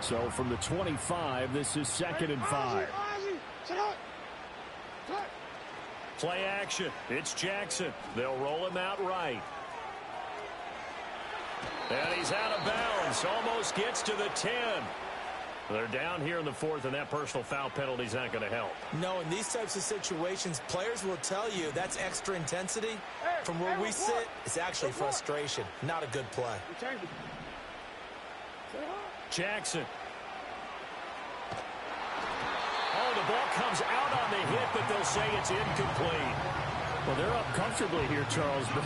Speaker 2: So from the 25, this is 2nd and 5. Play action. It's Jackson. They'll roll him out right. And he's out of bounds. Almost gets to the 10. They're down here in the 4th, and that personal foul penalty is not going to help.
Speaker 3: No, in these types of situations, players will tell you that's extra intensity. From where we sit, it's actually frustration. Not a good play.
Speaker 2: Jackson. Oh, the ball comes out on the hit, but they'll say it's incomplete. Well, they're up comfortably here, Charles, but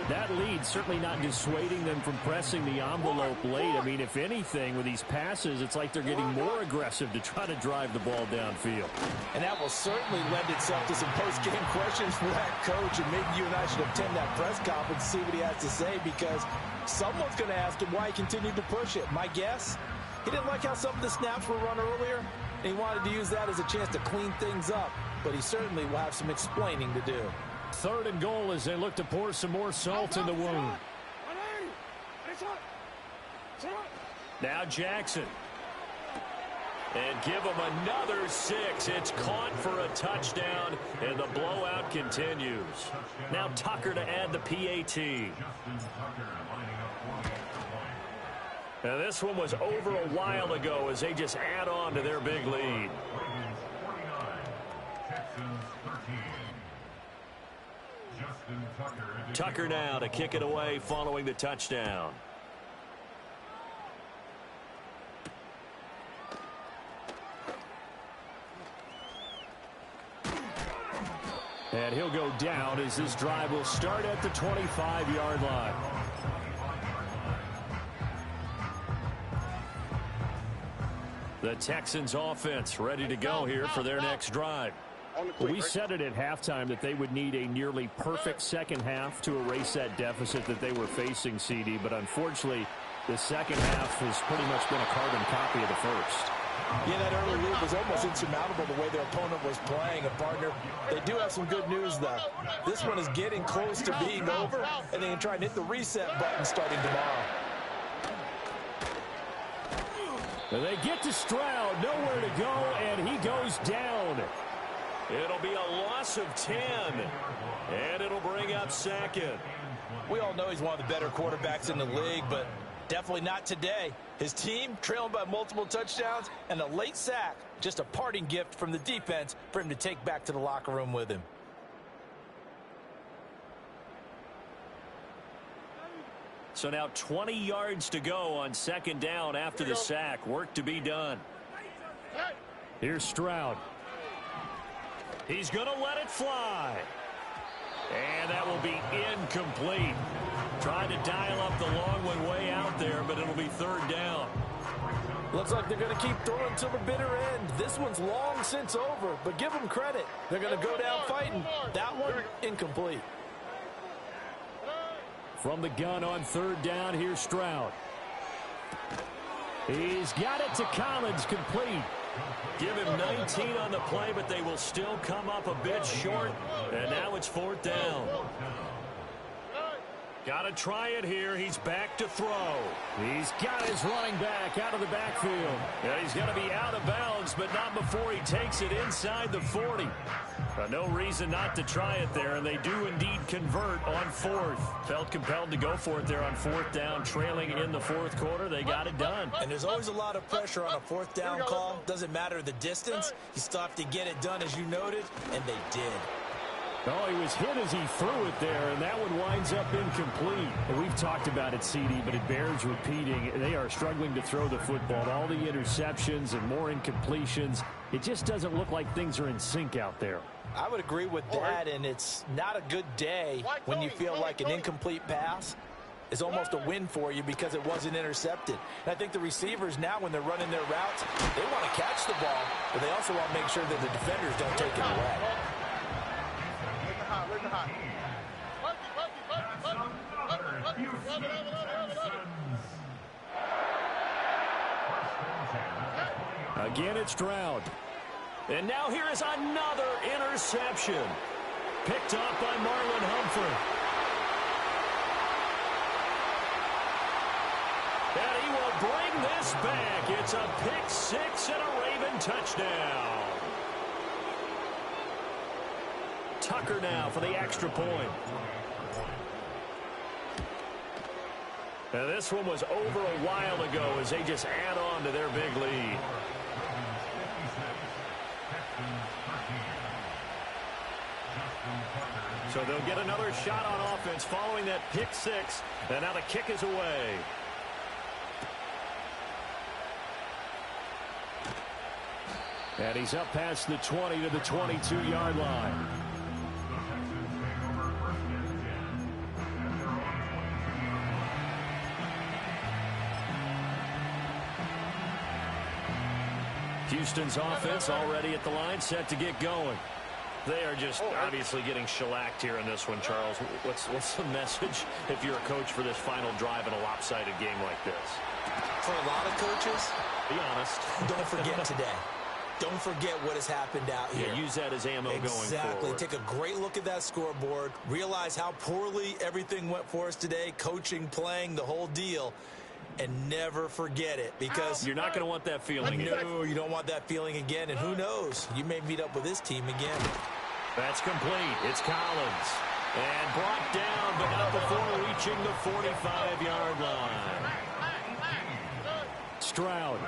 Speaker 2: that lead certainly not dissuading them from pressing the envelope late. I mean, if anything, with these passes, it's like they're getting more aggressive to try to drive the ball downfield.
Speaker 4: And that will certainly lend itself to some post-game questions for that coach, and maybe you and I should attend that press conference and see what he has to say, because someone's going to ask him why he continued to push it. My guess, he didn't like how some of the snaps were run earlier, and he wanted to use that as a chance to clean things up, but he certainly will have some explaining to do.
Speaker 2: 3rd and goal as they look to pour some more salt in the wound. Now Jackson. And give him another 6. It's caught for a touchdown, and the blowout continues. Now Tucker to add the PAT. Now this one was over a while ago as they just add on to their big lead. Tucker now to kick it away following the touchdown. And he'll go down as this drive will start at the 25-yard line. The Texans offense ready to go here for their next drive.
Speaker 6: Well, we said it at halftime that they would need a nearly perfect second half to erase that deficit that they were facing, CD. But unfortunately, the second half has pretty much been a carbon copy of the first.
Speaker 4: Yeah, that early lead was almost insurmountable the way their opponent was playing. And, partner, they do have some good news, though. This one is getting close to being over, and they can try and hit the reset button starting tomorrow.
Speaker 6: They get to Stroud, nowhere to go, and he goes down.
Speaker 2: It'll be a loss of 10, and it'll bring up second.
Speaker 3: We all know he's one of the better quarterbacks in the league, but definitely not today. His team trailing by multiple touchdowns and a late sack. Just a parting gift from the defense for him to take back to the locker room with him.
Speaker 2: So now 20 yards to go on second down after the sack. Work to be done.
Speaker 6: Here's Stroud.
Speaker 2: He's going to let it fly. And that will be incomplete. Trying to dial up the long one way out there, but it'll be third down.
Speaker 4: Looks like they're going to keep throwing till the bitter end. This one's long since over, but give them credit. They're going to go down fighting. That one, incomplete.
Speaker 6: From the gun on third down, here's Stroud. He's got it to Collins, complete.
Speaker 2: Give him 19 on the play, but they will still come up a bit short. And now it's fourth down. Got to try it here. He's back to throw.
Speaker 6: He's got his running back out of the backfield.
Speaker 2: Yeah, he's going to be out of bounds, but not before he takes it inside the 40. No reason not to try it there, and they do indeed convert on fourth. Felt compelled to go for it there on fourth down, trailing in the fourth quarter. They got it done.
Speaker 3: And there's always a lot of pressure on a fourth down call. Doesn't matter the distance. He stopped to get it done, as you noted, and they did.
Speaker 6: Oh, he was hit as he threw it there, and that one winds up incomplete. And we've talked about it, CD, but it bears repeating. They are struggling to throw the football. All the interceptions and more incompletions. It just doesn't look like things are in sync out there.
Speaker 3: I would agree with that, and it's not a good day when you feel like an incomplete pass is almost a win for you because it wasn't intercepted. And I think the receivers now, when they're running their routes, they want to catch the ball, but they also want to make sure that the defenders don't take it away.
Speaker 6: Again, it's Stroud.
Speaker 2: And now here is another interception. Picked up by Marlon Humphrey. And he will bring this back. It's a pick six and a Raven touchdown. Tucker now for the extra point. Now this one was over a while ago as they just add on to their big lead. So they'll get another shot on offense following that pick six. And now the kick is away.
Speaker 6: And he's up past the 20 to the 22-yard line.
Speaker 2: Houston's offense already at the line, set to get going. They are just obviously getting shellacked here in this one, Charles. What's the message if you're a coach for this final drive in a lopsided game like this?
Speaker 3: For a lot of coaches,
Speaker 2: be honest.
Speaker 3: Don't forget today. Don't forget what has happened out here.
Speaker 2: Yeah, use that as ammo going forward.
Speaker 3: Exactly. Take a great look at that scoreboard. Realize how poorly everything went for us today. Coaching, playing, the whole deal. And never forget it, because
Speaker 2: you're not going to want that feeling again.
Speaker 3: No, you don't want that feeling again. And who knows? You may meet up with this team again.
Speaker 2: That's complete. It's Collins. And brought down, but not before reaching the 45-yard line.
Speaker 6: Stroud.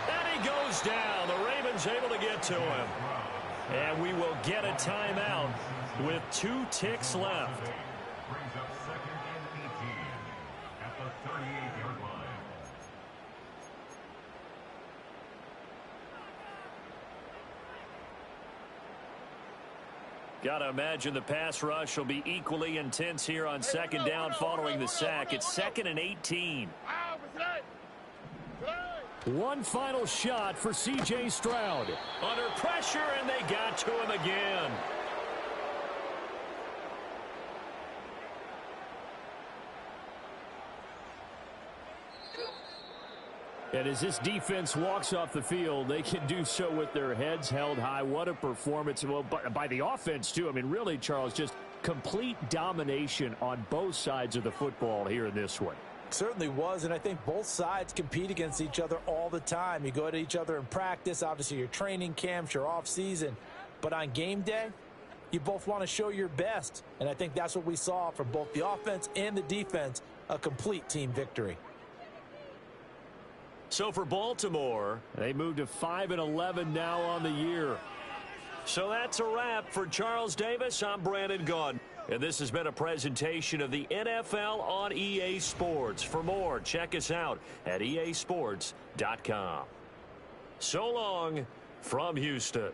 Speaker 2: And he goes down. The Ravens able to get to him. And we will get a timeout with 2 ticks left. Got to imagine the pass rush will be equally intense here on second down following the sack. It's 2nd and 18.
Speaker 6: One final shot for C.J. Stroud.
Speaker 2: Under pressure, and they got to him again.
Speaker 6: And as this defense walks off the field, they can do so with their heads held high. What a performance. Well, by the offense, too. I mean, really, Charles, just complete domination on both sides of the football here in this one.
Speaker 4: Certainly was, and I think both sides compete against each other all the time. You go at each other in practice, obviously your training camps, your off-season. But on game day, you both want to show your best. And I think that's what we saw from both the offense and the defense, a complete team victory.
Speaker 2: So for Baltimore,
Speaker 6: they move to 5-11 now on the year.
Speaker 2: So that's a wrap. For Charles Davis, I'm Brandon Gaudin. And this has been a presentation of the NFL on EA Sports. For more, check us out at easports.com. So long from Houston.